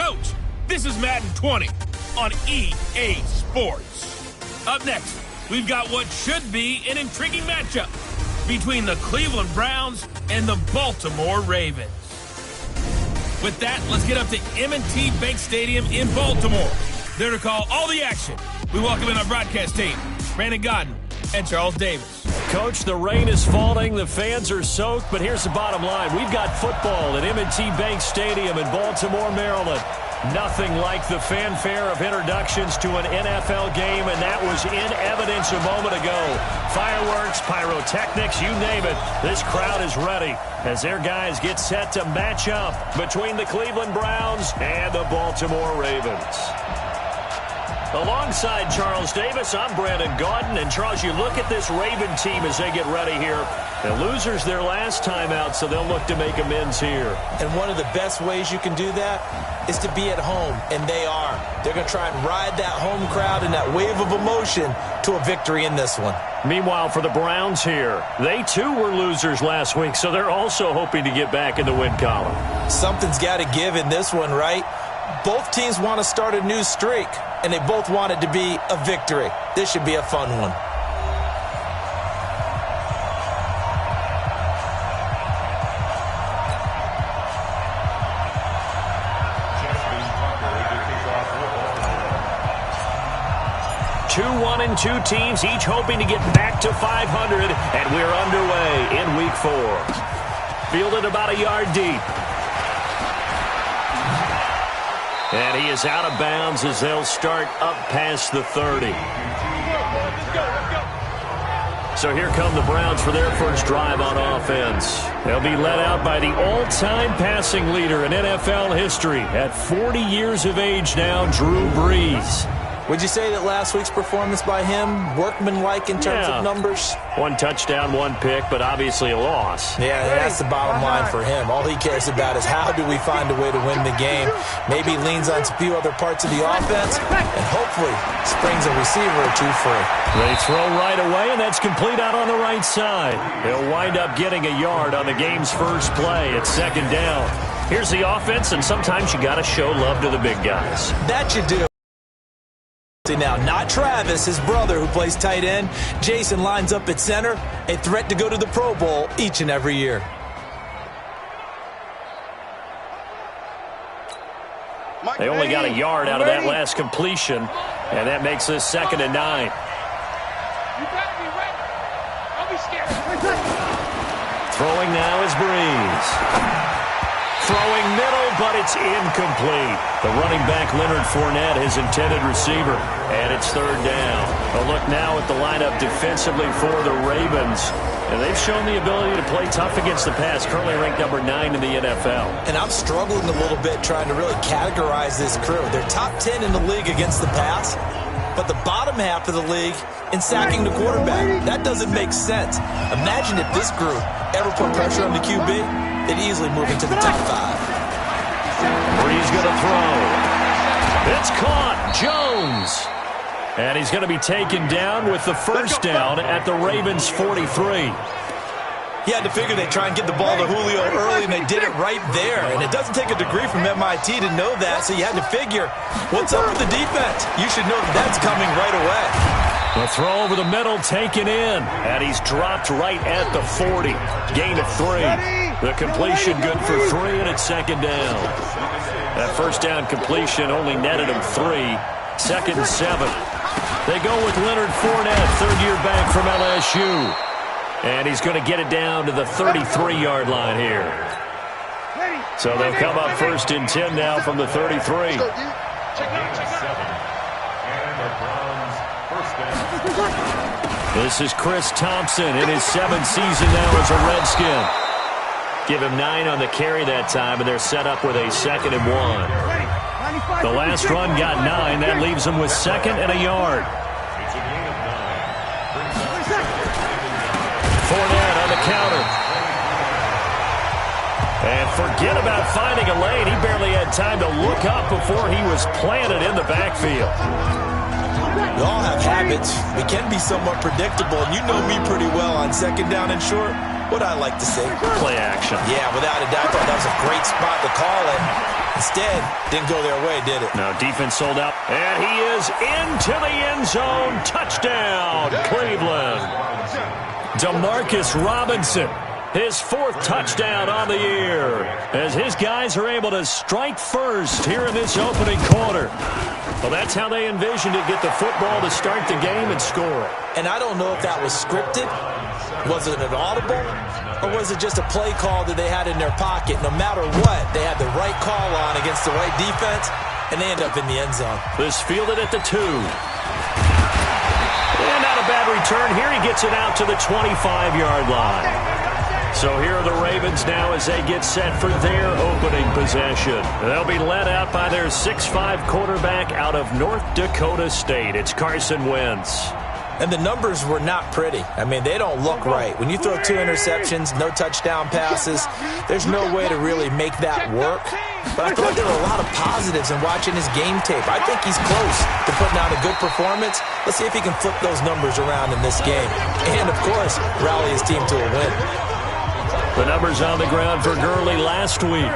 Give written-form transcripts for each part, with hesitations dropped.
Coach, this is Madden 20 on EA Sports. Up next, we've got what should be an intriguing matchup between the Cleveland Browns and the Baltimore Ravens. With that, let's get up to M&T Bank Stadium in Baltimore. There to call all the action, we welcome in our broadcast team, Brandon Godden and Charles Davis. Coach, the rain is falling, the fans are soaked, but here's the bottom line. We've got football at M&T Bank Stadium in Baltimore, Maryland. Nothing like the fanfare of introductions to an NFL game, and that was in evidence a moment ago. Fireworks, pyrotechnics, you name it. This crowd is ready as their guys get set to match up between the Cleveland Browns and the Baltimore Ravens. Alongside Charles Davis, I'm Brandon Gaudin. And, Charles, you look at this Raven team as they get ready here. The losers their last time out, so they'll look to make amends here. And one of the best ways you can do that is to be at home, and they are. They're going to try and ride that home crowd and that wave of emotion to a victory in this one. Meanwhile, for the Browns here, they too were losers last week, so they're also hoping to get back in the win column. Something's got to give in this one, right? Both teams want to start a new streak, and they both want it to be a victory. This should be a fun one. Two teams, each hoping to get back to 500, and we're underway in Week 4. Fielded about a yard deep. And he is out of bounds as they'll start up past the 30. So here come the Browns for their first drive on offense. They'll be led out by the all-time passing leader in NFL history at 40 years of age now, Drew Brees. Would you say that last week's performance by him, workmanlike in terms of numbers? One touchdown, one pick, but obviously a loss. Yeah, that's the bottom line for him. All he cares about is how do we find a way to win the game. Maybe leans on a few other parts of the offense, and hopefully springs a receiver or two free. They throw right away, and that's complete out on the right side. He'll wind up getting a yard on the game's first play at second down. Here's the offense, and sometimes you got to show love to the big guys. That you do. Now, not Travis, his brother, who plays tight end. Jason lines up at center, a threat to go to the Pro Bowl each and every year. They only got a yard out of that last completion, and that makes this 2nd and 9. You gotta be ready. Don't be scared. Throwing now is Brees. Throwing middle, but it's incomplete. The running back, Leonard Fournette, his intended receiver, and it's 3rd down. A look now at the lineup defensively for the Ravens. And they've shown the ability to play tough against the pass, currently ranked number 9 in the NFL. And I'm struggling a little bit trying to really categorize this crew. They're top 10 in the league against the pass, but the bottom half of the league in sacking the quarterback. That doesn't make sense. Imagine if this group ever put pressure on the QB. They'd easily move into the top 5. Brees going to throw. It's caught. Jones. And he's going to be taken down with the first down at the Ravens' 43. He had to figure they'd try and get the ball to Julio early, and they did it right there. And it doesn't take a degree from MIT to know that, so you had to figure, what's up with the defense? You should know that's coming right away. The throw over the middle taken in, and he's dropped right at the 40. Gain of 3. The completion good for 3, and it's 2nd down. That first down completion only netted him 3. 2nd and 7. They go with Leonard Fournette, 3rd-year back from LSU. And he's going to get it down to the 33-yard line here. So they'll come up 1st and 10 now from the 33. This is Chris Thompson in his 7th season now as a Redskin. Give him 9 on the carry that time, and they're set up with a 2nd and 1. The last run got 9. That leaves them with 2nd and a yard. Fournette on the counter. And forget about finding a lane. He barely had time to look up before he was planted in the backfield. We all have habits. We can be somewhat predictable. And you know me pretty well on 2nd down and short. What I like to see. Play action. Yeah, without a doubt. I thought that was a great spot to call it. Instead, didn't go their way, did it? No, defense sold out. And he is into the end zone. Touchdown, Cleveland. Demarcus Robinson, his 4th touchdown on the year, as his guys are able to strike first here in this opening quarter. Well, that's how they envisioned it, get the football to start the game and score it. And I don't know if that was scripted. Was it an audible? Or was it just a play call that they had in their pocket? No matter what, they had the right call on against the right defense, and they end up in the end zone. This fielded at the 2. And not a bad return. Here he gets it out to the 25-yard line. So here are the Ravens now as they get set for their opening possession. They'll be led out by their 6'5" quarterback out of North Dakota State. It's Carson Wentz. And the numbers were not pretty. I mean, they don't look right. When you throw 2 interceptions, no touchdown passes, there's no way to really make that work. But I thought there were a lot of positives in watching his game tape. I think he's close to putting out a good performance. Let's see if he can flip those numbers around in this game. And, of course, rally his team to a win. The numbers on the ground for Gurley last week.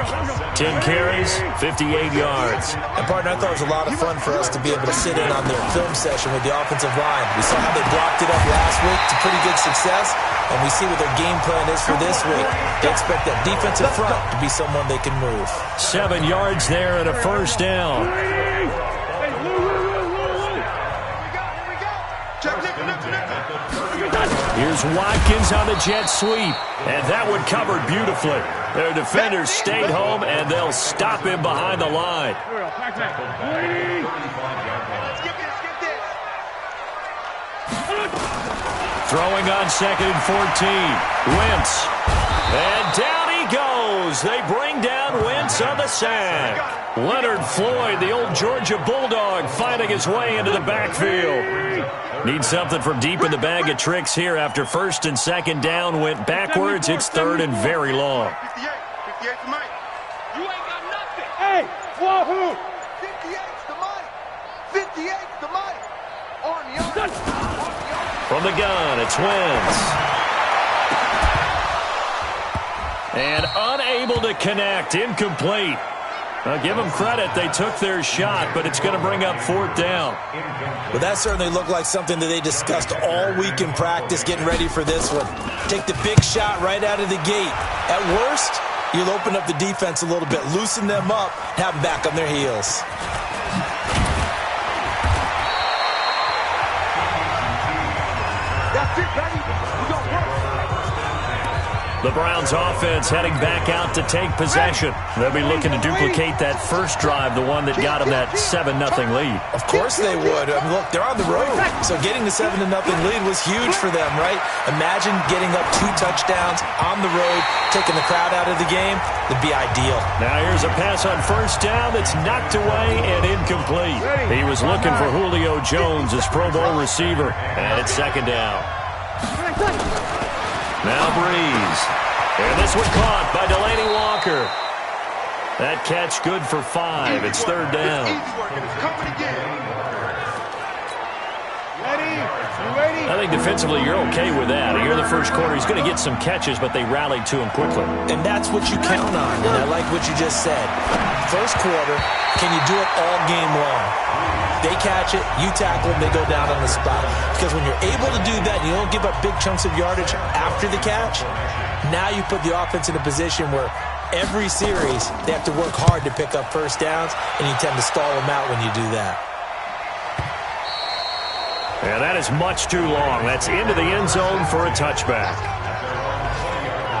10 carries, 58 yards. And, partner, I thought it was a lot of fun for us to be able to sit in on their film session with the offensive line. We saw how they blocked it up last week to pretty good success, and we see what their game plan is for this week. They expect that defensive front to be someone they can move. 7 yards there and a first down. Here's Watkins on the jet sweep, and that one covered beautifully. Their defenders stayed home, and they'll stop him behind the line. Throwing on 2nd and 14. Wentz. And down he goes. They bring down Wentz on the sack. Leonard Floyd, the old Georgia Bulldog, finding his way into the backfield. Need something from deep in the bag of tricks here after 1st and 2nd down went backwards. It's 3rd and very long. 58 to Mike. You ain't got nothing. Hey, wahoo! 58's the Mike. 58's the Mike. On the arm. From the gun, it's Wentz. And unable to connect, incomplete. I'll give them credit. They took their shot, but it's going to bring up 4th down. Well, that certainly looked like something that they discussed all week in practice, getting ready for this one. Take the big shot right out of the gate. At worst, you'll open up the defense a little bit, loosen them up, have them back on their heels. That's it, baby. We gon' work. The Browns offense heading back out to take possession. They'll be looking to duplicate that first drive, the one that got them that 7-0 lead. Of course they would. I mean, look, they're on the road. So getting the 7-0 lead was huge for them, right? Imagine getting up 2 touchdowns on the road, taking the crowd out of the game. It'd be ideal. Now here's a pass on 1st down that's knocked away and incomplete. He was looking for Julio Jones, his Pro Bowl receiver. And it's 2nd down. Now Breeze. And this one caught by Delaney Walker. That catch good for 5. It's 3rd down. I think defensively you're okay with that. Here in the first quarter, he's going to get some catches, but they rallied to him quickly. And that's what you count on, and I like what you just said. First quarter, can you do it all game long? They catch it, you tackle them, they go down on the spot. Because when you're able to do that, you don't give up big chunks of yardage after the catch, now you put the offense in a position where every series they have to work hard to pick up first downs, and you tend to stall them out when you do that. And that is much too long. That's into the end zone for a touchback.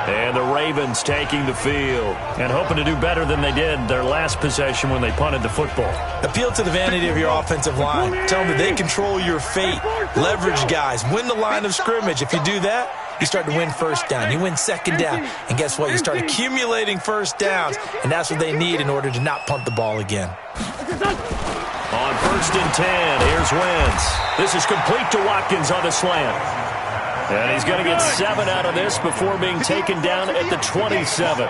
And the Ravens taking the field and hoping to do better than they did their last possession when they punted the football. Appeal to the vanity of your offensive line. Tell them that they control your fate. Leverage guys. Win the line of scrimmage. If you do that, you start to win first down. You win 2nd down. And guess what? You start accumulating first downs. And that's what they need in order to not punt the ball again. On 1st and 10, here's Wentz. This is complete to Watkins on the slant. And he's going to get 7 out of this before being taken down at the 27.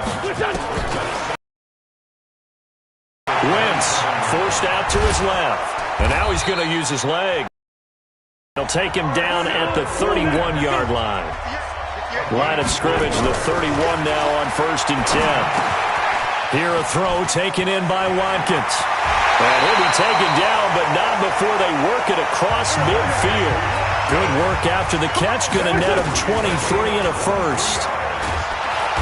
Wentz forced out to his left. And now he's going to use his leg. He'll take him down at the 31-yard line. Line of scrimmage, the 31 now on 1st and 10. Here a throw taken in by Watkins. And he'll be taken down, but not before they work it across midfield. Good work after the catch. Going to net him 23 and a first.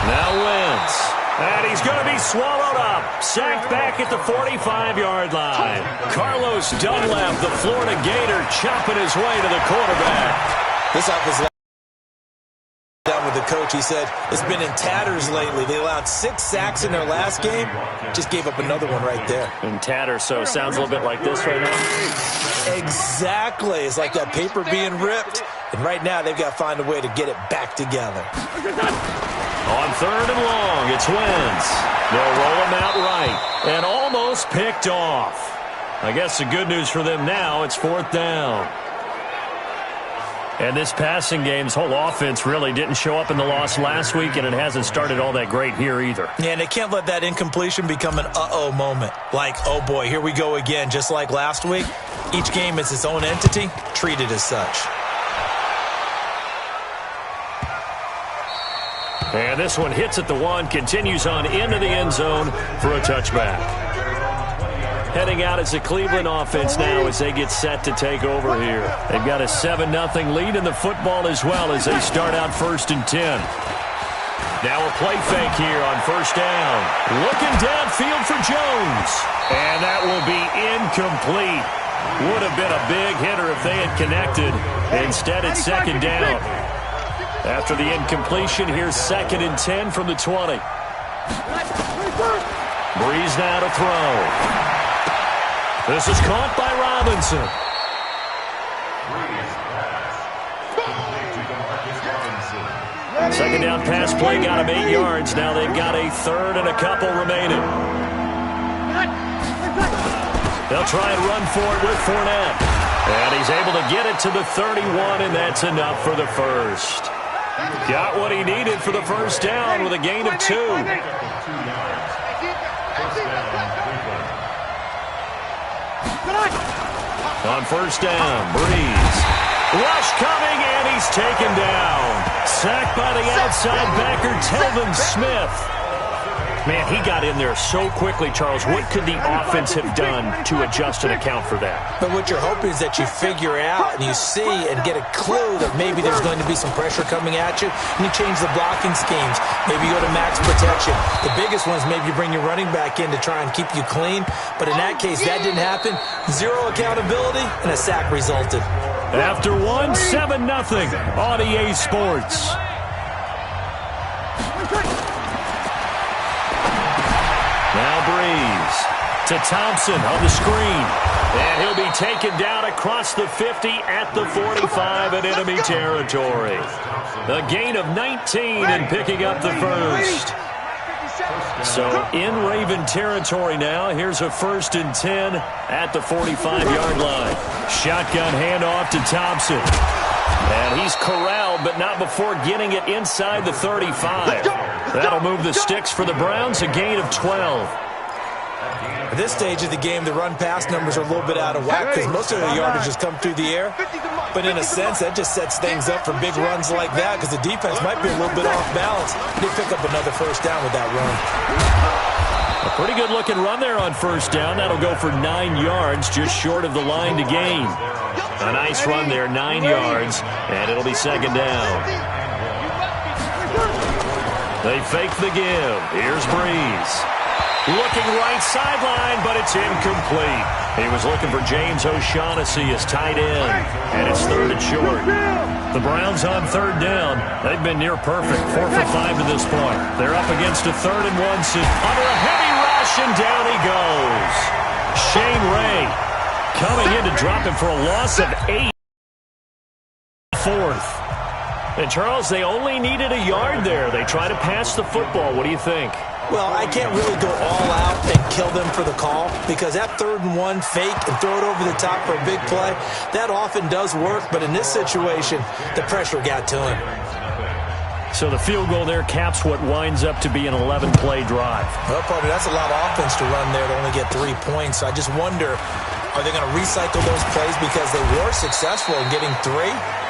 Now Wentz. And he's going to be swallowed up. Sacked back at the 45-yard line. Carlos Dunlap, the Florida Gator, chopping his way to the quarterback. This offensive down with the coach. He said it's been in tatters lately. They allowed 6 sacks in their last game. Just gave up another one right there. In tatters, so sounds a little bit like this right now. Exactly. It's like that paper being ripped. And right now they've got to find a way to get it back together. On 3rd and long, it's Wentz. They'll roll him out right. And almost picked off. I guess the good news for them now, it's 4th down. And this passing game's whole offense really didn't show up in the loss last week, and it hasn't started all that great here either. Yeah, and they can't let that incompletion become an uh-oh moment. Like, oh boy, here we go again, just like last week. Each game is its own entity, treated as such. And this one hits at the 1, continues on into the end zone for a touchback. Heading out as the Cleveland offense now as they get set to take over here. They've got a 7-0 lead in the football as well as they start out 1st and 10. Now a play fake here on 1st down. Looking downfield for Jones. And that will be incomplete. Would have been a big hitter if they had connected. Instead, it's 2nd down. After the incompletion, here's 2nd and 10 from the 20. Breeze now to throw. This is caught by Robinson. 2nd down pass play got him 8 yards. Now they've got a 3rd and a couple remaining. They'll try and run for it with Fournette. And he's able to get it to the 31, and that's enough for the first. Got what he needed for the 1st down with a gain of 2. On 1st down, Breeze. Rush coming, and he's taken down. Sacked by the outside backer, Telvin Smith. Man, he got in there so quickly, Charles. What could the offense have done to adjust and account for that? But what you're hoping is that you figure out and you see and get a clue that maybe there's going to be some pressure coming at you, and you change the blocking schemes. Maybe you go to max protection. The biggest one is maybe you bring your running back in to try and keep you clean. But in that case, that didn't happen. 0 accountability, and a sack resulted. After 1, 7-0 on EA Sports. Now Breeze to Thompson on the screen. And he'll be taken down across the 50 at the 45 in enemy territory. A gain of 19 and picking up the first. So in Raven territory now. Here's a 1st and 10 at the 45-yard line. Shotgun handoff to Thompson. And he's corralled, but not before getting it inside the 35. That'll move the sticks for the Browns, a gain of 12. At this stage of the game, the run-pass numbers are a little bit out of whack because most of the yardage has come through the air. But in a sense, that just sets things up for big runs like that because the defense might be a little bit off balance. They pick up another 1st down with that run. A pretty good-looking run there on 1st down. That'll go for 9 yards, just short of the line to gain. A nice run there, 9 yards, and it'll be 2nd down. They fake the give. Here's Breeze. Looking right sideline, but it's incomplete. He was looking for James O'Shaughnessy as tight end, and it's 3rd and short. The Browns on 3rd down. They've been near perfect, 4 for 5 to this point. They're up against a 3rd and 1 under a heavy rush, and down he goes. Shane Ray coming in to drop him for a loss of 8. 4th. And Charles, they only needed a yard there. They try to pass the football. What do you think? Well, I can't really go all out and kill them for the call because that 3rd and 1 fake and throw it over the top for a big play, that often does work. But in this situation, the pressure got to him. So the field goal there caps what winds up to be an 11-play drive. Well, partner, that's a lot of offense to run there to only get 3 points. So I just wonder, are they going to recycle those plays because they were successful in getting 3?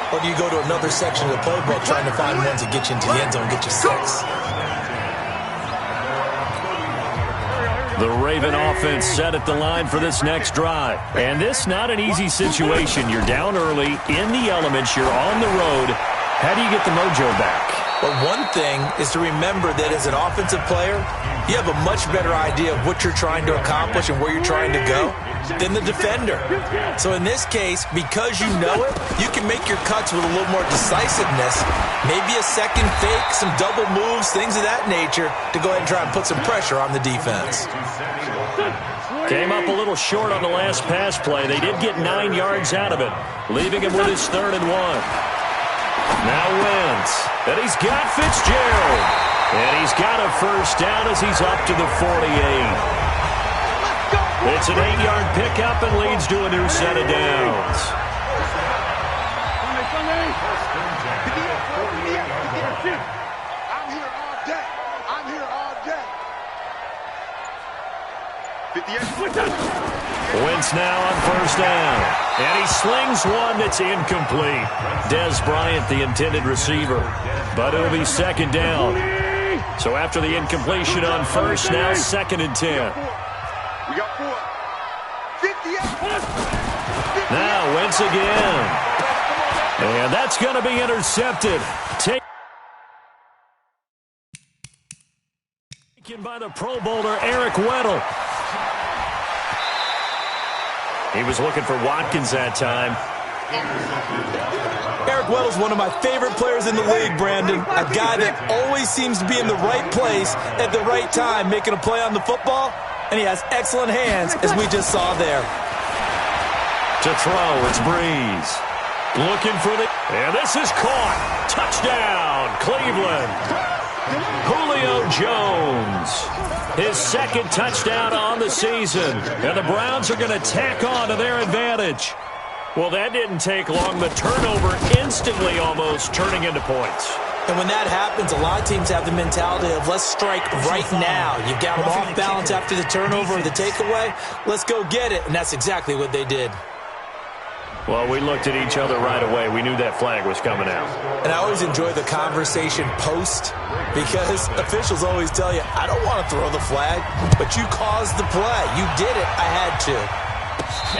Or do you go to another section of the playbook trying to find ones that get you into the end zone and get you 6? The Raven offense set at the line for this next drive. And this not an easy situation. You're down early, in the elements, you're on the road. How do you get the mojo back? Well, one thing is to remember that as an offensive player, you have a much better idea of what you're trying to accomplish and where you're trying to go than the defender. So in this case, because you know it, you can make your cuts with a little more decisiveness, maybe a second fake, some double moves, things of that nature, to go ahead and try and put some pressure on the defense. Came up a little short on the last pass play. They did get 9 yards out of it, leaving him with his 3rd and 1. Now Wentz, and he's got Fitzgerald. And he's got a first down as he's up to the 48. It's an 8-yard pickup and leads to a new set of downs. I'm here all day. I'm here all day. 58. Wentz now on first down. And he slings one that's incomplete. Dez Bryant, the intended receiver. But it'll be 2nd down. So after the incompletion on first, now 2nd and 10. We got 4. 58. Now Wentz again. And that's going to be intercepted. Taken by the Pro Bowler Eric Weddle. He was looking for Watkins that time. Eric Weddle's one of my favorite players in the league, Brandon. A guy that always seems to be in the right place at the right time, making a play on the football, and he has excellent hands, as we just saw there. To throw, it's Breeze. Looking for the... And this is caught. Touchdown, Cleveland. Julio Jones. His 2nd touchdown on the season. And the Browns are going to tack on to their advantage. Well, that didn't take long. The turnover instantly almost turning into points. And when that happens, a lot of teams have the mentality of let's strike right now. You've got them off balance after the turnover or the takeaway. Let's go get it. And that's exactly what they did. Well, we looked at each other right away. We knew that flag was coming out. And I always enjoy the conversation post because officials always tell you, I don't want to throw the flag, but you caused the play. You did it. I had to.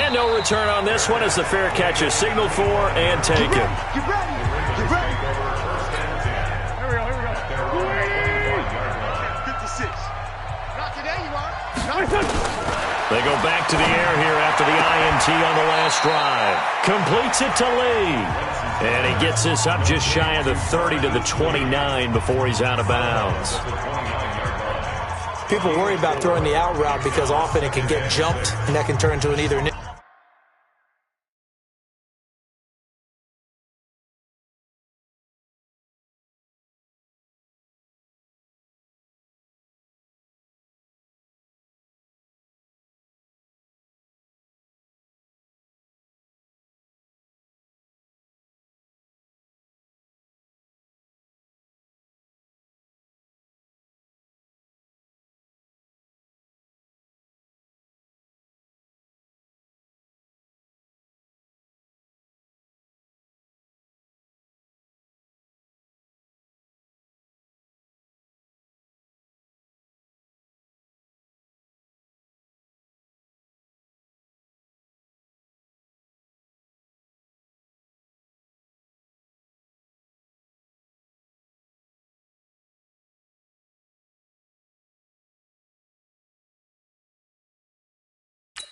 And no return on this one as the fair catch is signaled for and taken. Get ready. Get ready. Here we go. 56. Not today, you are. They go back to the air here after the INT on the last drive. Completes it to Lee. And he gets this up just shy of the 30 to the 29 before he's out of bounds. People worry about throwing the out route because often it can get jumped, and that can turn into an either.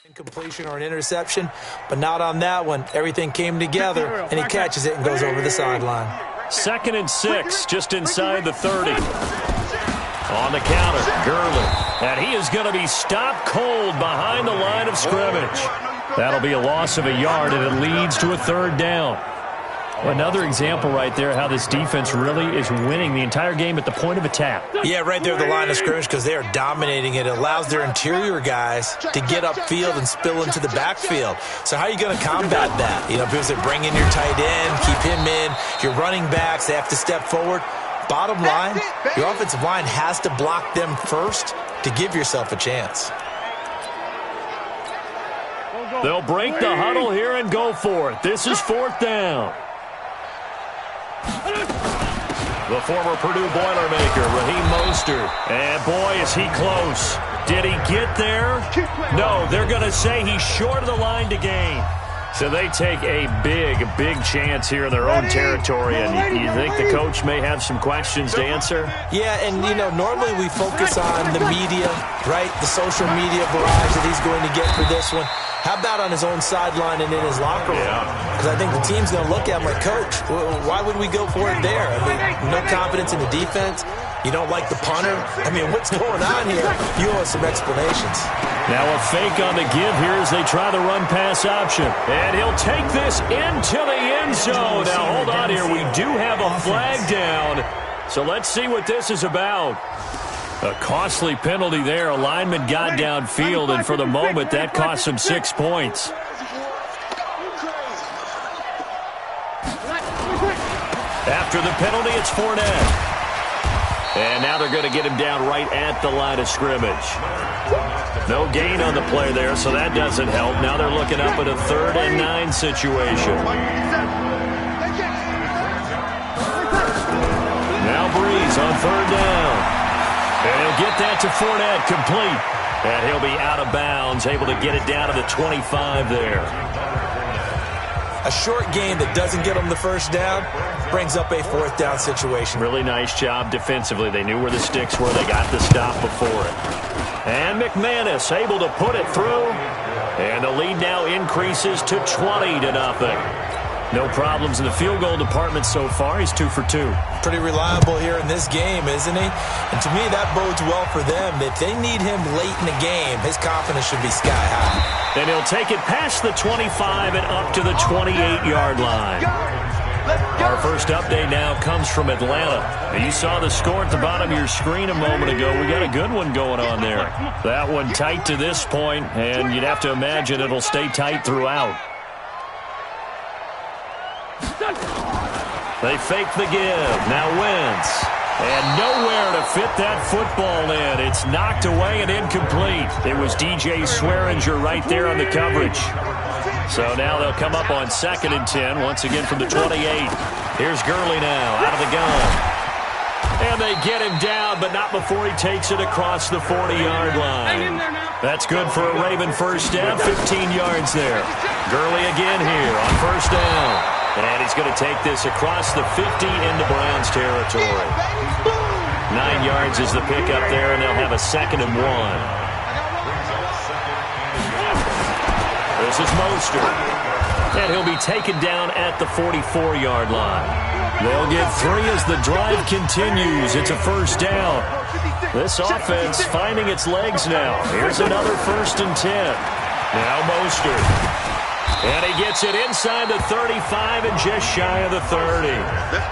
Incompletion or an interception, but not on that one. Everything came together, and he catches it and goes over the sideline. 2nd and 6, just inside the 30. On the counter, Gurley. And he is going to be stopped cold behind the line of scrimmage. That'll be a loss of a yard, and it leads to a 3rd down. Another example right there how this defense really is winning the entire game at the point of attack. Yeah, right there at the line of scrimmage because they are dominating it. It allows their interior guys to get upfield and spill into the backfield. So how are you going to combat that? You know, because they bring in your tight end, keep him in, your running backs, they have to step forward. Bottom line, your offensive line has to block them first to give yourself a chance. They'll break the huddle here and go for it. This is 4th down. The former Purdue Boilermaker, Raheem Mostert. And boy, is he close. Did he get there? No, they're going to say he's short of the line to gain. So they take a big chance here in their own territory. And you think the coach may have some questions to answer? Yeah, and, you know, normally we focus on the media, right? The social media barrage that he's going to get for this one. How about on his own sideline and in his locker room? Because I think the team's going to look at him like, Coach, why would we go for it there? I mean, no confidence in the defense. You don't like the punter? I mean, what's going on here? You owe us some explanations. Now a fake on the give here as they try the run-pass option. And he'll take this into the end zone. Now, hold on here. We do have a flag down. So let's see what this is about. A costly penalty there. A lineman got downfield, and for the moment, that cost him 6 points. After the penalty, it's Fournette. And now they're going to get him down right at the line of scrimmage. No gain on the play there, so that doesn't help. Now they're looking up at a 3rd and 9 situation. Now Breeze on 3rd down. And he'll get that to Fournette, complete. And he'll be out of bounds, able to get it down to the 25 there. A short gain that doesn't get them the first down brings up a 4th down situation. Really nice job defensively. They knew where the sticks were. They got the stop before it. And McManus able to put it through. And the lead now increases to 20-0. No problems in the field goal department so far. He's 2 for 2. Pretty reliable here in this game, isn't he? And to me, that bodes well for them. If they need him late in the game, his confidence should be sky high. And he'll take it past the 25 and up to the 28-yard line. Our first update now comes from Atlanta. You saw the score at the bottom of your screen a moment ago. We got a good one going on there. That one tight to this point, and you'd have to imagine it'll stay tight throughout. They fake the give. Now Wentz. And nowhere to fit that football in. It's knocked away and incomplete. It was DJ Swearinger right there on the coverage. So now they'll come up on 2nd and 10, once again from the 28. Here's Gurley now, out of the gun. And they get him down, but not before he takes it across the 40-yard line. That's good for a Raven first down, 15 yards there. Gurley again here on 1st down. And he's going to take this across the 50 into Browns territory. 9 yards is the pickup there, and they'll have a 2nd and 1. This is Mostert. And he'll be taken down at the 44-yard line. They'll get 3 as the drive continues. It's a 1st down. This offense finding its legs now. Here's another 1st and 10. Now Mostert. And he gets it inside the 35 and just shy of the 30.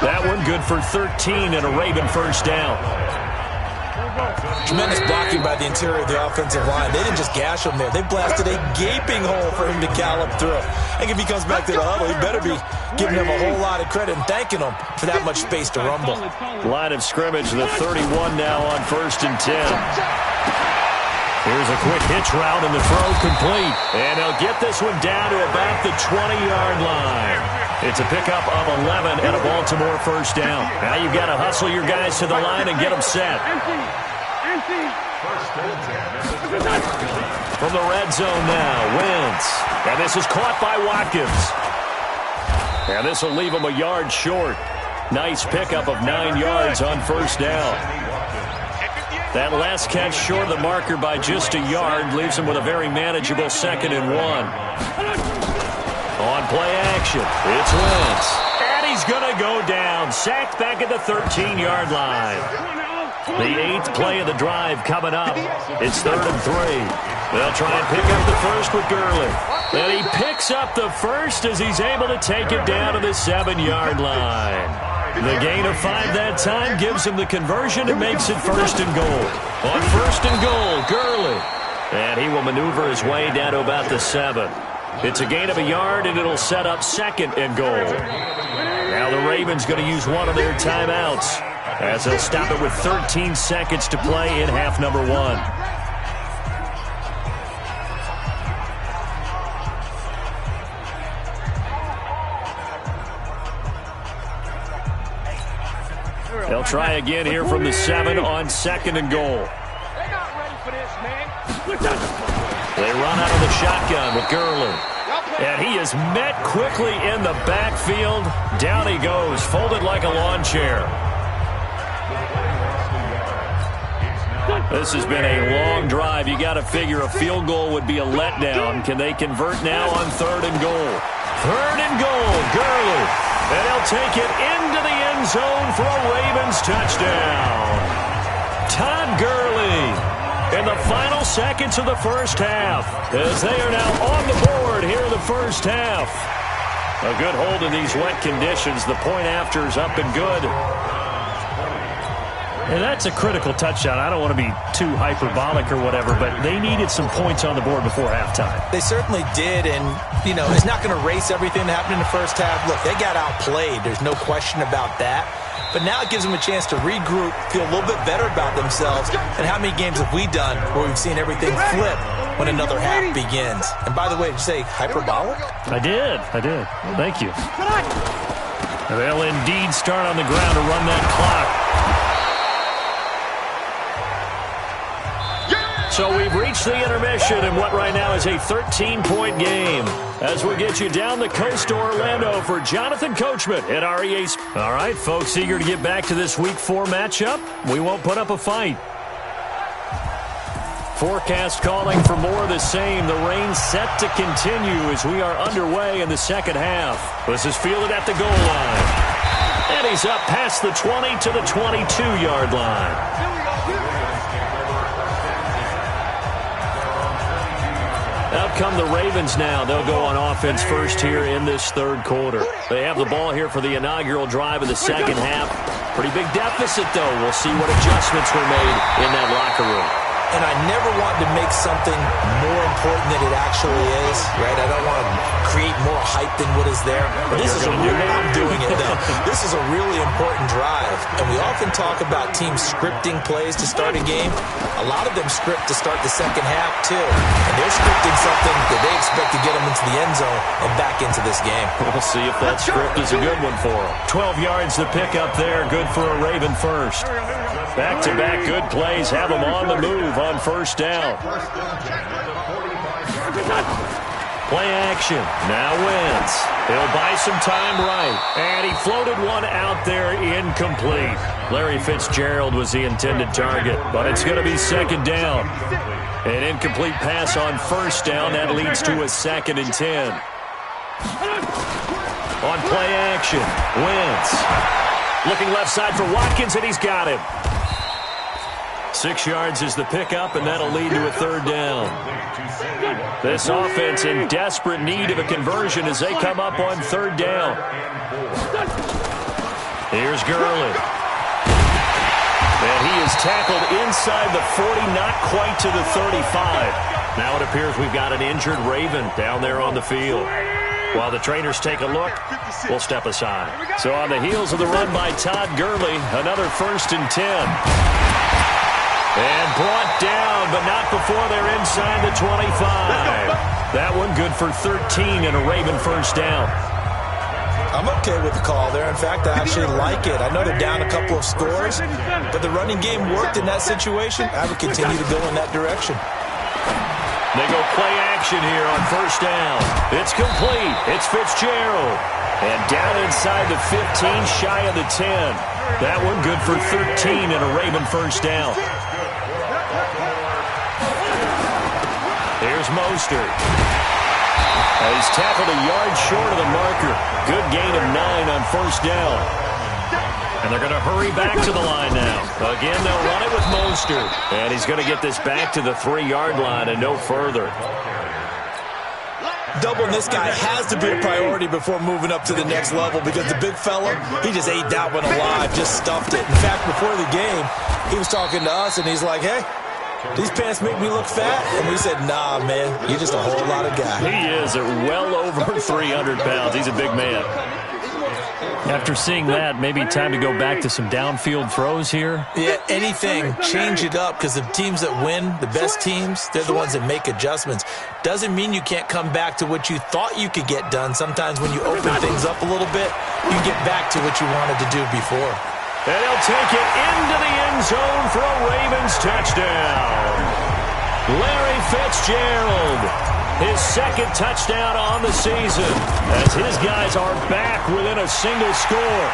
That one good for 13 and a Raven first down. Tremendous blocking by the interior of the offensive line. They didn't just gash him there. They blasted a gaping hole for him to gallop through. I think if he comes back to the huddle, he better be giving him a whole lot of credit and thanking him for that much space to rumble. Line of scrimmage, the 31 now on 1st and 10. Here's a quick hitch route and the throw complete. And they'll get this one down to about the 20-yard line. It's a pickup of 11 and a Baltimore first down. Now you've got to hustle your guys to the line and get them set. From the red zone now, Wentz. And this is caught by Watkins. And this will leave him a yard short. Nice pickup of 9 yards on 1st down. That last catch short of the marker by just a yard leaves him with a very manageable 2nd and 1. On play action, it's Wentz. And he's going to go down. Sacked back at the 13-yard line. The 8th play of the drive coming up. It's 3rd and 3. They'll try and pick up the first with Gurley. And he picks up the first as he's able to take it down to the 7-yard line. The gain of 5 that time gives him the conversion and makes it 1st and goal. On 1st and goal, Gurley. And he will maneuver his way down to about the 7. It's a gain of a yard, and it'll set up 2nd and goal. Now the Ravens going to use one of their timeouts. as they'll stop it with 13 seconds to play in half number 1. They'll try again here from the 7 on 2nd and goal. They're not ready for this, man. They run out of the shotgun with Gurley. And he is met quickly in the backfield. Down he goes, folded like a lawn chair. This has been a long drive. You got to figure a field goal would be a letdown. Can they convert now on 3rd and goal? 3rd and goal, Gurley. And he'll take it into the end zone for a Ravens touchdown. Todd Gurley in the final seconds of the first half, as they are now on the board here in the first half. A good hold in these wet conditions. The point after is up and good. And that's a critical touchdown. I don't want to be too hyperbolic or whatever, but they needed some points on the board before halftime. They certainly did, and, you know, it's not going to erase everything that happened in the first half. Look, they got outplayed. There's no question about that. But now it gives them a chance to regroup, feel a little bit better about themselves. And how many games have we done where we've seen everything flip when another half begins? And by the way, did you say hyperbolic? I did. Well, thank you. They'll indeed start on the ground to run that clock. So we've reached the intermission in what right now is a 13-point game. As we get you down the coast to Orlando for Jonathan Coachman at REA. All right, folks, eager to get back to this Week 4 matchup. We won't put up a fight. Forecast calling for more of the same. The rain set to continue as we are underway in the second half. This is fielded at the goal line. And he's up past the 20 to the 22-yard line. Out come the Ravens now. They'll go on offense first here in this third quarter. They have the ball here for the inaugural drive of the second half. Pretty big deficit, though. We'll see what adjustments were made in that locker room. And I never want to make something more important than it actually is, right? I don't want to create more hype than what is there. But this is a really, I'm doing it, though. This is a really important drive. And we often talk about teams scripting plays to start a game. A lot of them script to start the second half, too. And they're scripting something that they expect to get them into the end zone and back into this game. We'll see if that script is a good one for them. 12 yards to pick up there. Good for a Raven first. Back-to-back good plays have them on the move on first down. Play action. Now Wentz. He'll buy some time right. And he floated one out there incomplete. Larry Fitzgerald was the intended target, but it's going to be second down. An incomplete pass on first down. That leads to a 2nd and 10. On play action, Wentz. Looking left side for Watkins, and he's got him. 6 yards is the pickup, and that'll lead to a third down. This offense in desperate need of a conversion as they come up on third down. Here's Gurley. And he is tackled inside the 40, not quite to the 35. Now it appears we've got an injured Raven down there on the field. While the trainers take a look, we'll step aside. So on the heels of the run by Todd Gurley, another 1st and 10. And brought down, but not before they're inside the 25. That one good for 13 and a Raven first down. I'm okay with the call there. In fact, I actually like it. I know they're down a couple of scores, but the running game worked in that situation. I would continue to go in that direction. They go play action here on first down. It's complete. It's Fitzgerald. And down inside the 15, shy of the 10. That one good for 13 and a Raven first down. Here's Mostert. He's tackled a yard short of the marker. Good gain of 9 on first down. And they're going to hurry back to the line now. Again, they'll run it with Mostert. And he's going to get this back to the 3-yard line and no further. Doubling this guy has to be a priority before moving up to the next level because the big fella, he just ate that one alive, just stuffed it. In fact, before the game, he was talking to us, and he's like, hey, these pants make me look fat? And we said, nah, man, you're just a whole lot of guy. He is at well over 300 pounds. He's a big man. After seeing that, maybe time to go back to some downfield throws here. Yeah, anything. Change it up, because the teams that win, the best teams, they're the ones that make adjustments. Doesn't mean you can't come back to what you thought you could get done. Sometimes when you open things up a little bit, you get back to what you wanted to do before. And he'll take it into the end zone for a Ravens touchdown. Larry Fitzgerald, his second touchdown on the season, as his guys are back within a single score.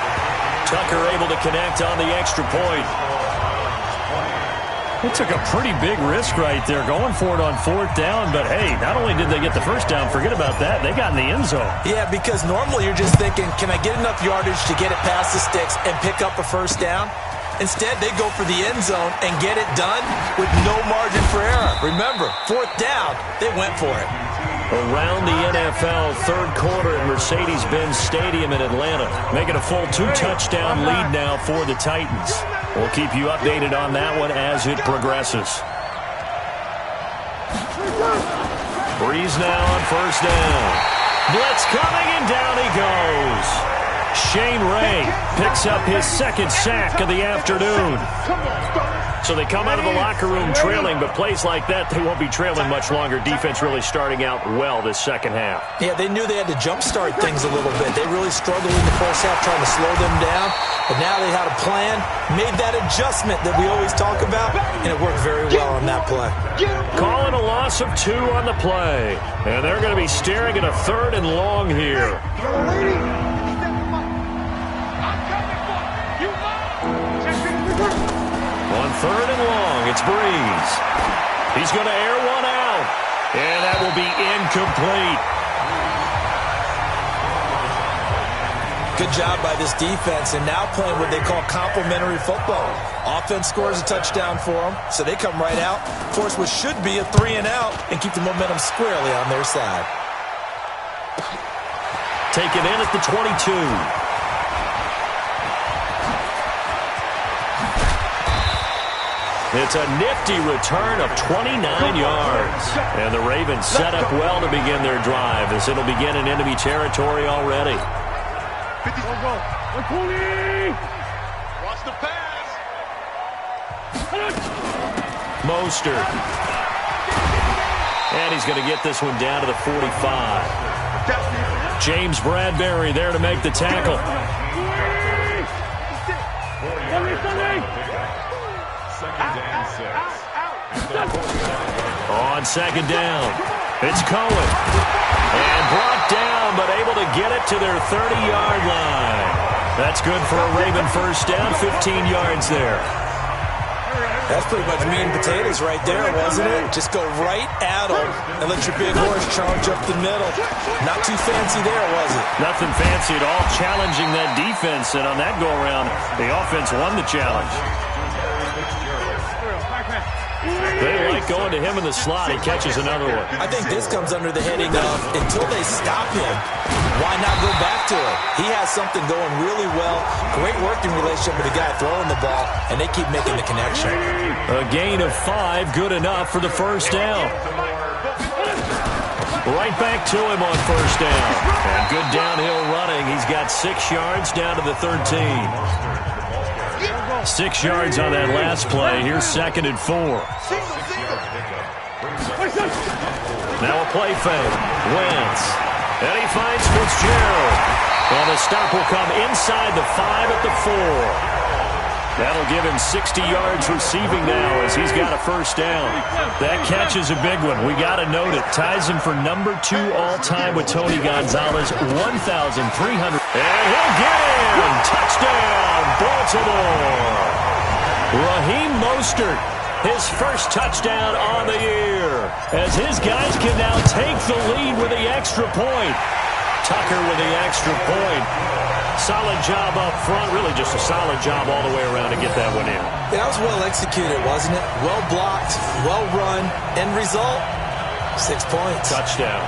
Tucker able to connect on the extra point. They took a pretty big risk right there going for it on fourth down, but hey, not only did they get the first down, forget about that, they got in the end zone. Yeah, because normally you're just thinking, can I get enough yardage to get it past the sticks and pick up a first down? Instead, they go for the end zone and get it done with no margin for error. Remember, fourth down, they went for it. Around the NFL, third quarter at Mercedes-Benz Stadium in Atlanta, making a full 2-touchdown lead now for the Titans. We'll keep you updated on that one as it progresses. Breeze now on first down. Blitz coming, and down he goes. Shane Ray picks up his second sack of the afternoon. So they come out of the locker room trailing, but plays like that, they won't be trailing much longer. Defense really starting out well this second half. Yeah, they knew they had to jumpstart things a little bit. They really struggled in the first half trying to slow them down, but now they had a plan, made that adjustment that we always talk about, and it worked very well on that play. Calling a loss of 2 on the play, and they're going to be staring at a 3rd and long here. On 3rd and long, it's Breeze. He's going to air one out, and that will be incomplete. Good job by this defense, and now playing what they call complementary football. Offense scores a touchdown for them, so they come right out, force what should be a 3 and out, and keep the momentum squarely on their side. Taken in at the 22. It's a nifty return of 29 yards. And the Ravens set up well to begin their drive, as it'll begin in enemy territory already. Watch the pass. Mostert. And he's going to get this one down to the 45. James Bradbury there to make the tackle. On second down, it's Cohen. And brought down, but able to get it to their 30-yard line. That's good for a Raven first down, 15 yards there. That's pretty much meat and potatoes right there, wasn't it? Just go right at them and let your big horse charge up the middle. Not too fancy there, was it? Nothing fancy at all, challenging that defense. And on that go-around, the offense won the challenge. They like going to him in the slot. He catches another one. I think this comes under the heading of, until they stop him, why not go back to it? He has something going really well. Great working relationship with the guy throwing the ball, and they keep making the connection. A gain of 5, good enough for the first down. Right back to him on first down. And good downhill running. He's got 6 yards down to the 13. 6 yards on that last play. Here's 2nd and 4. Now a play fake. Wentz. And he finds Fitzgerald. And the stop will come inside the 5 at the 4. That'll give him 60 yards receiving now as he's got a first down. That catch is a big one. We got to note it. Ties him for number 2 all-time with Tony Gonzalez, 1,300. And he'll get in. Touchdown, Baltimore. Raheem Mostert, his first touchdown on the year, as his guys can now take the lead with the extra point. Tucker with the extra point. Solid job up front, really just a solid job all the way around to get that one in. Yeah, that was well executed, wasn't it? Well blocked, well run, end result, 6 points. Touchdown.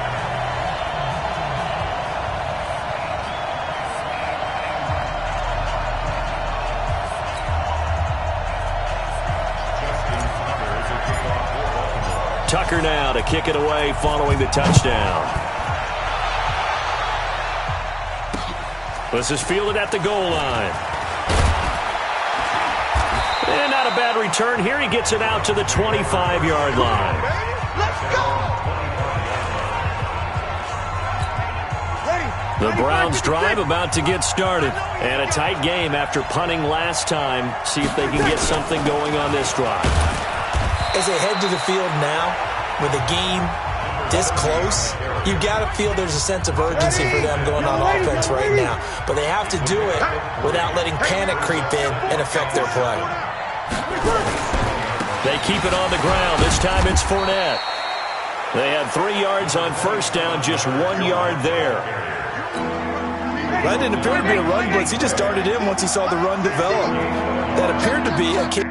Tucker now to kick it away following the touchdown. This is fielded at the goal line. And not a bad return here. He gets it out to the 25-yard line. Let's go! The Browns drive about to get started. And a tight game after punting last time. See if they can get something going on this drive. As they head to the field now, with the game this close, you've got to feel there's a sense of urgency for them going on offense right now. But they have to do it without letting panic creep in and affect their play. They keep it on the ground. This time it's Fournette. They had 3 yards on first down, just 1 yard there. That didn't appear to be a run blitz. He just darted in once he saw the run develop. That appeared to be a kick.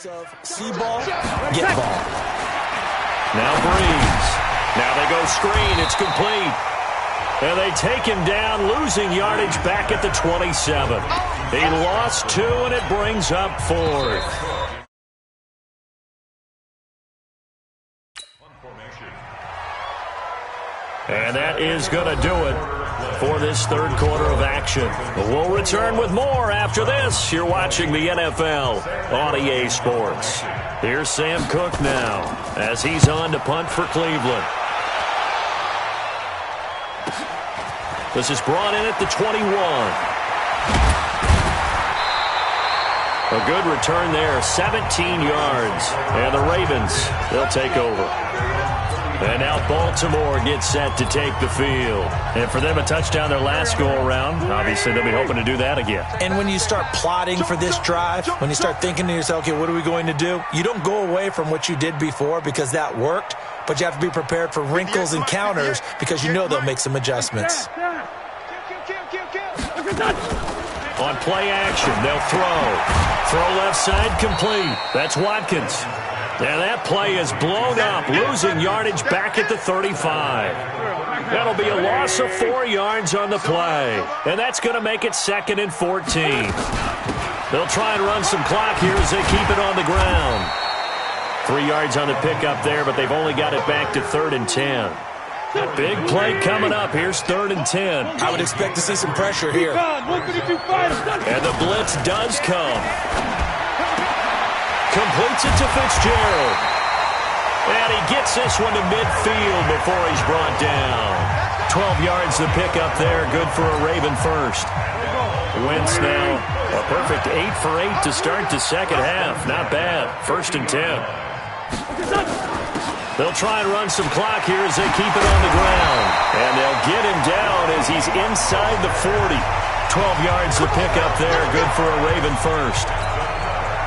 Of see ball, get ball. Now Breeze. Now they go screen. It's complete. And they take him down, losing yardage back at the 27. He lost 2, and it brings up 4th. And that is going to do it for this third quarter of action. But we'll return with more after this. You're watching the NFL on EA Sports. Here's Sam Cook now as he's on to punt for Cleveland. This is brought in at the 21. A good return there, 17 yards. And the Ravens, they'll take over. And now Baltimore gets set to take the field. And for them, a touchdown their last go-around. Obviously, they'll be hoping to do that again. And when you start plotting for this drive, when you start thinking to yourself, okay, what are we going to do? You don't go away from what you did before because that worked, but you have to be prepared for wrinkles and counters because you know they'll make some adjustments. On play action, they'll throw. Throw left side, complete. That's Watkins. And that play is blown up, losing yardage back at the 35. That'll be a loss of 4 yards on the play. And that's going to make it 2nd and 14. They'll try and run some clock here as they keep it on the ground. 3 yards on the pickup there, but they've only got it back to 3rd and 10. Big play coming up. Here's 3rd and 10. I would expect to see some pressure here. And the blitz does come. Completes it to Fitzgerald. And he gets this one to midfield before he's brought down. 12 yards to pick up there. Good for a Raven first. Wentz now a perfect 8 for 8 to start the second half. Not bad. 1st and 10. They'll try and run some clock here as they keep it on the ground. And they'll get him down as he's inside the 40. 12 yards to pick up there. Good for a Raven first.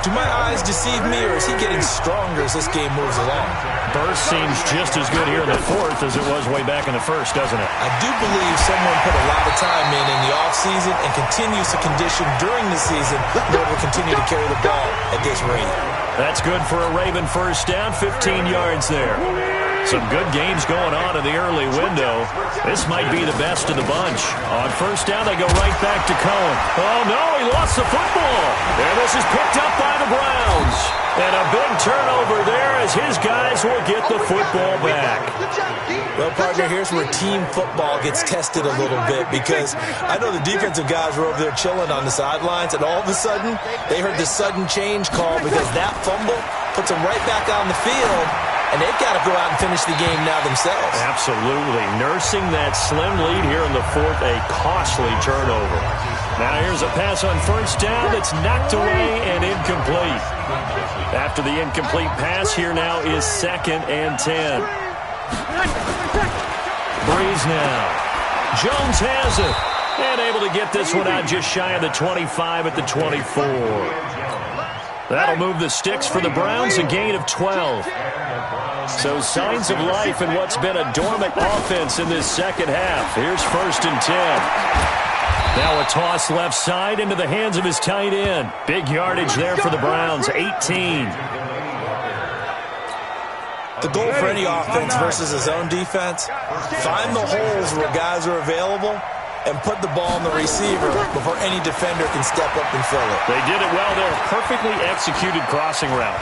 Do my eyes deceive me, or is he getting stronger as this game moves along? Burst seems just as good here in the 4th as it was way back in the 1st, doesn't it? I do believe someone put a lot of time in the offseason and continues to condition during the season in order to continue to carry the ball at this rate. That's good for a Raven first down, 15 yards there. Some good games going on in the early window. This might be the best of the bunch. On first down, they go right back to Cohen. Oh, no, he lost the football. And this is picked up by the Browns. And a big turnover there as his guys will get the football back. Well, partner, here's where team football gets tested a little bit because I know the defensive guys were over there chilling on the sidelines, and all of a sudden, they heard the sudden change call because that fumble puts them right back on the field. And they've got to go out and finish the game now themselves. Absolutely. Nursing that slim lead here in the 4th, a costly turnover. Now here's a pass on first down that's knocked away and incomplete. After the incomplete pass, here now is 2nd and 10. Breeze now. Jones has it. And able to get this one out just shy of the 25 at the 24. That'll move the sticks for the Browns, a gain of 12. So signs of life in what's been a dormant offense in this second half. Here's 1st and 10. Now a toss left side into the hands of his tight end. Big yardage there for the Browns, 18. The goal for any offense versus a zone defense, find the holes where guys are available and put the ball on the receiver before any defender can step up and fill it. They did it well there. Perfectly executed crossing route.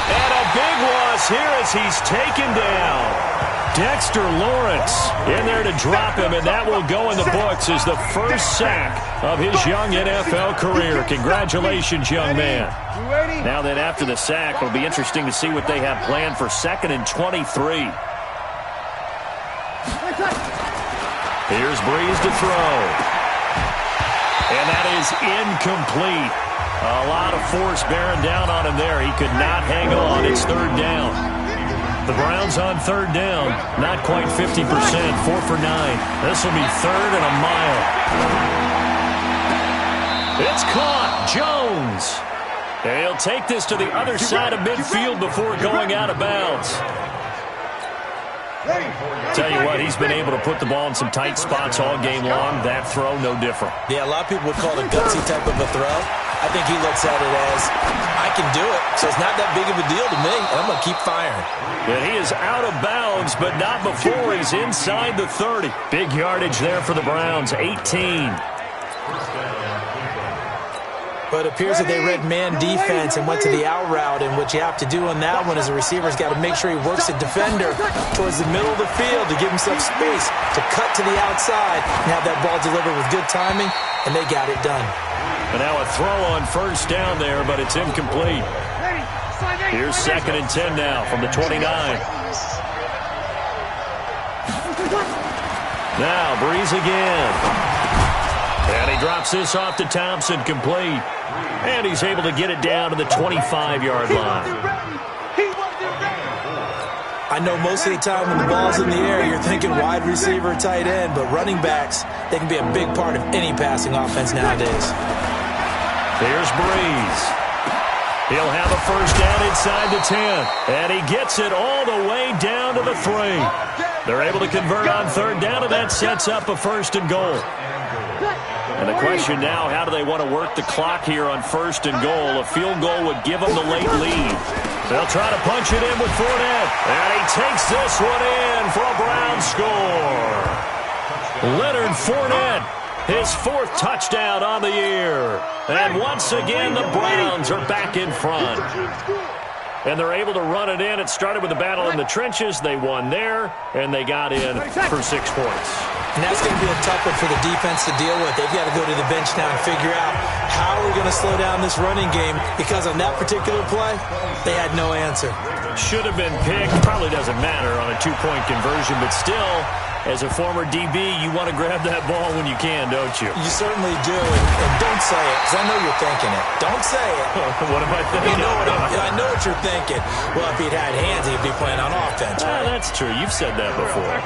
And a big loss here as he's taken down. Dexter Lawrence in there to drop him, and that will go in the books as the first sack of his young NFL career. Congratulations, young man. Now then, after the sack, it'll be interesting to see what they have planned for 2nd and 23. Here's Breeze to throw. And that is incomplete. A lot of force bearing down on him there. He could not hang on. It's 3rd down. The Browns on 3rd down. Not quite 50%. 4 for 9. This will be 3rd and a mile. It's caught. Jones. And he'll take this to the other side of midfield before going out of bounds. Tell you what, he's been able to put the ball in some tight spots all game long. That throw, no different. Yeah, a lot of people would call it a gutsy type of a throw. I think he looks at it as, I can do it, so it's not that big of a deal to me, and I'm going to keep firing. And he is out of bounds, but not before he's inside the 30. Big yardage there for the Browns, 18. But it appears that they read man defense and went to the out route, and what you have to do on that one is the receiver's got to make sure he works the defender towards the middle of the field to give himself space to cut to the outside and have that ball delivered with good timing, and they got it done. And now a throw on 1st down there, but it's incomplete. Here's 2nd and 10 now from the 29. Now Breeze again. And he drops this off to Thompson, complete. And he's able to get it down to the 25-yard line. I know most of the time when the ball's in the air, you're thinking wide receiver, tight end, but running backs, they can be a big part of any passing offense nowadays. Here's Breeze. He'll have a 1st down inside the 10. And he gets it all the way down to the 3. They're able to convert on 3rd down, and that sets up a 1st and goal. And the question now, how do they want to work the clock here on 1st and goal? A field goal would give them the late lead. They'll try to punch it in with Fournette. And he takes this one in for a Brown score. Leonard Fournette, his 4th touchdown on the year. And once again, the Browns are back in front. And they're able to run it in. It started with a battle in the trenches. They won there, and they got in for 6 points. And that's going to be a tough one for the defense to deal with. They've got to go to the bench now and figure out how we're going to slow down this running game, because on that particular play, they had no answer. Should have been picked. Probably doesn't matter on a 2-point conversion, but still, as a former DB, you want to grab that ball when you can, don't you? You certainly do, and don't say it, because I know you're thinking it. Don't say it. What am I thinking? I know what you're thinking. Well, if he'd had hands, he'd be playing on offense, right? That's true. You've said that before.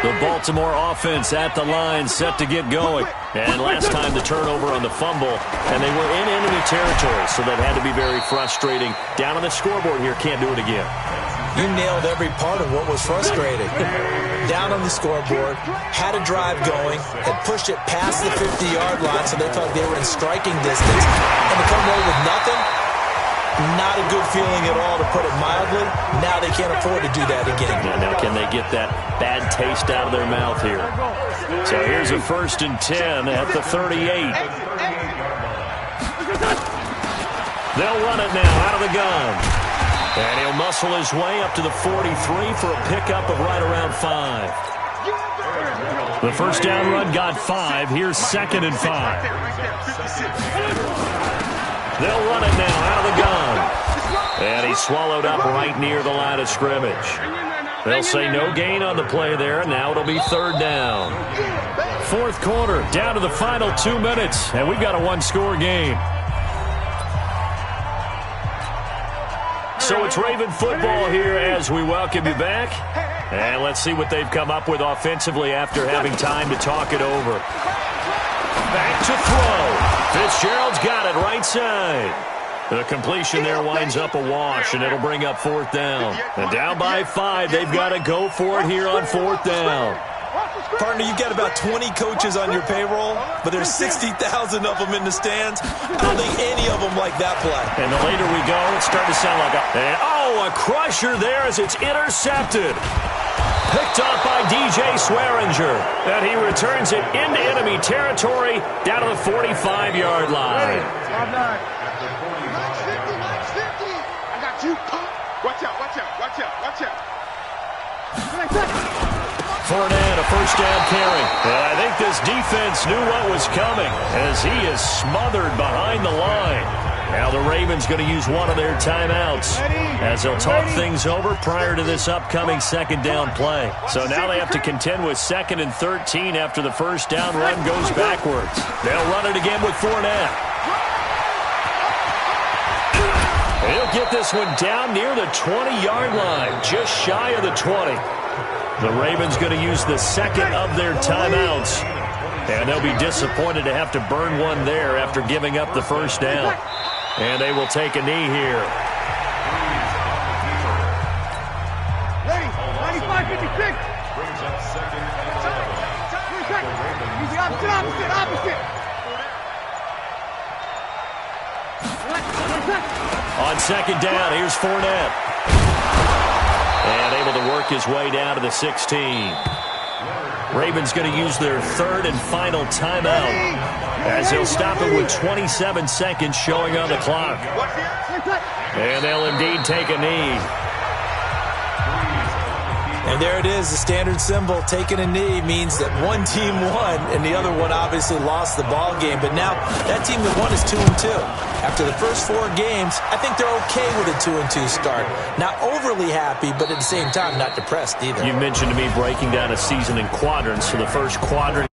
The Baltimore offense at the line, set to get going. And last time the turnover on the fumble, and they were in enemy territory, so that had to be very frustrating. Down on the scoreboard here, can't do it again. You nailed every part of what was frustrating. Down on the scoreboard, had a drive going, had pushed it past the 50-yard line, so they thought they were in striking distance, and to come away with nothing, not a good feeling at all, to put it mildly. Now they can't afford to do that again. Now can they get that bad taste out of their mouth here? So here's a 1st and 10 at the 38. They'll run it now out of the gun. And he'll muscle his way up to the 43 for a pickup of right around 5. The 1st down run got 5. Here's 2nd and 5. They'll run it now out of the gun. And he's swallowed up right near the line of scrimmage. They'll say no gain on the play there, and now it'll be 3rd down. 4th quarter, down to the final 2 minutes, and we've got a 1-score game. So it's Raven football here as we welcome you back. And let's see what they've come up with offensively after having time to talk it over. Back to throw. Fitzgerald's got it right side. The completion there winds up a wash, and it'll bring up 4th down. And down by 5, they've got to go for it here on 4th down. Partner, you've got about 20 coaches on your payroll, but there's 60,000 of them in the stands. I don't think any of them like that play. And the later we go, it's starting to sound like a crusher there as it's intercepted. Picked up by DJ Swearinger. And he returns it into enemy territory down to the 45-yard line. I got you. Watch out, watch out, watch out, watch out. Fournette, a first down carry. And I think this defense knew what was coming as he is smothered behind the line. Now the Ravens going to use one of their timeouts as they'll talk things over prior to this upcoming second down play. So now they have to contend with 2nd and 13 after the first down run goes backwards. They'll run it again with Fournette. He'll get this one down near the 20-yard line, just shy of the 20. The Ravens going to use the second of their timeouts. And they'll be disappointed to have to burn one there after giving up the first down. And they will take a knee here. Ready, 95-56. Opposite. On second down, here's Fournette. And able to work his way down to the 16. Ravens going to use their third and final timeout as they'll stop it with 27 seconds showing on the clock. And they'll indeed take a knee. And there it is, the standard symbol. Taking a knee means that one team won and the other one obviously lost the ball game. But now that team that won is 2-2. After the first 4 games, I think they're okay with a 2-2 start. Not overly happy, but at the same time not depressed either. You mentioned to me breaking down a season in quadrants. So the first quadrant